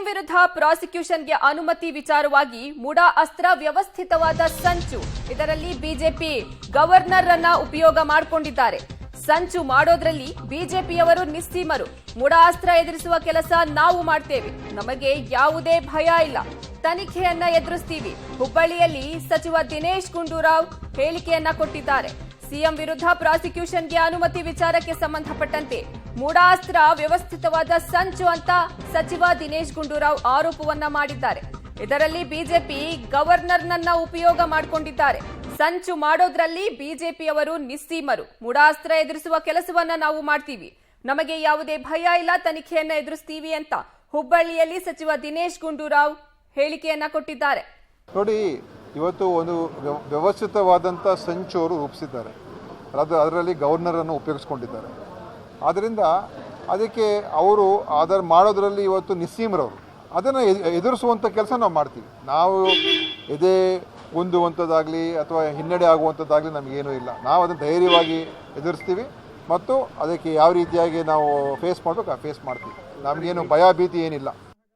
ವಿರುದ್ಧ ಪ್ರಾಸಿಕ್ಯೂಷನ್ಗೆ ಅನುಮತಿ ವಿಚಾರವಾಗಿ ಮುಡಾ ಅಸ್ತ್ರ ವ್ಯವಸ್ಥಿತವಾದ ಸಂಚು. ಇದರಲ್ಲಿ ಬಿಜೆಪಿ ಗವರ್ನರ್ ಅನ್ನ ಉಪಯೋಗ ಮಾಡಿಕೊಂಡಿದ್ದಾರೆ. ಸಂಚು ಮಾಡೋದ್ರಲ್ಲಿ ಬಿಜೆಪಿಯವರು ನಿಸ್ಸೀಮರು. ಮುಡಾ ಅಸ್ತ್ರ ಎದುರಿಸುವ ಕೆಲಸ ನಾವು ಮಾಡ್ತೇವೆ, ನಮಗೆ ಯಾವುದೇ ಭಯ ಇಲ್ಲ, ತನಿಖೆಯನ್ನ ಎದುರಿಸ್ತೀವಿ. ಹುಬ್ಬಳ್ಳಿಯಲ್ಲಿ ಸಚಿವ ದಿನೇಶ್ ಗುಂಡೂರಾವ್ ಹೇಳಿಕೆಯನ್ನ ಕೊಟ್ಟಿದ್ದಾರೆ. ಸಿಎಂ ವಿರುದ್ಧ ಪ್ರಾಸಿಕ್ಯೂಷನ್ಗೆ ಅನುಮತಿ ವಿಚಾರಕ್ಕೆ ಸಂಬಂಧಪಟ್ಟಂತೆ ಮುಡಾ ಅಸ್ತ್ರ ವ್ಯವಸ್ಥಿತವಾದ ಸಂಚು ಅಂತ ಸಚಿವ ದಿನೇಶ್ ಗುಂಡೂರಾವ್ ಆರೋಪವನ್ನ ಮಾಡಿದ್ದಾರೆ. ಇದರಲ್ಲಿ ಬಿಜೆಪಿ ಗವರ್ನರ್ನನ್ನ ಉಪಯೋಗ ಮಾಡಿಕೊಂಡಿದ್ದಾರೆ. ಸಂಚು ಮಾಡೋದ್ರಲ್ಲಿ ಬಿಜೆಪಿಯವರು ನಿಸ್ಸೀಮರು. ಮುಡಾ ಅಸ್ತ್ರ ಎದುರಿಸುವ ಕೆಲಸವನ್ನ ನಾವು ಮಾಡ್ತೀವಿ, ನಮಗೆ ಯಾವುದೇ ಭಯ ಇಲ್ಲ, ತನಿಖೆಯನ್ನ ಎದುರಿಸ್ತೀವಿ ಅಂತ ಹುಬ್ಬಳ್ಳಿಯಲ್ಲಿ ಸಚಿವ ದಿನೇಶ್ ಗುಂಡೂರಾವ್ ಹೇಳಿಕೆಯನ್ನ ಕೊಟ್ಟಿದ್ದಾರೆ. ನೋಡಿ, ಇವತ್ತು ಒಂದು ವ್ಯವಸ್ಥಿತವಾದಂಥ ಸಂಚು ಅವರು ರೂಪಿಸಿದ್ದಾರೆ. ಅದರಲ್ಲಿ ಗವರ್ನರನ್ನು ಉಪಯೋಗಿಸ್ಕೊಂಡಿದ್ದಾರೆ. ಆದ್ದರಿಂದ ಅದಕ್ಕೆ ಅವರು ಅದರ ಮಾಡೋದರಲ್ಲಿ ಇವತ್ತು ನಿಸ್ಸೀಮರವರು. ಅದನ್ನು ಎದುರಿಸುವಂಥ ಕೆಲಸ ನಾವು ಮಾಡ್ತೀವಿ. ನಾವು ಎದೆ ಗುಂದುವಂಥದ್ದಾಗಲಿ ಅಥವಾ ಹಿನ್ನಡೆ ಆಗುವಂಥದ್ದಾಗಲಿ ನಮಗೇನೂ ಇಲ್ಲ. ನಾವು ಅದನ್ನು ಧೈರ್ಯವಾಗಿ ಎದುರಿಸ್ತೀವಿ ಮತ್ತು ಅದಕ್ಕೆ ಯಾವ ರೀತಿಯಾಗಿ ನಾವು ಫೇಸ್ ಮಾಡಬೇಕು ಆ ಫೇಸ್ ಮಾಡ್ತೀವಿ. ನಮಗೇನು ಭಯ ಭೀತಿ ಏನಿಲ್ಲ.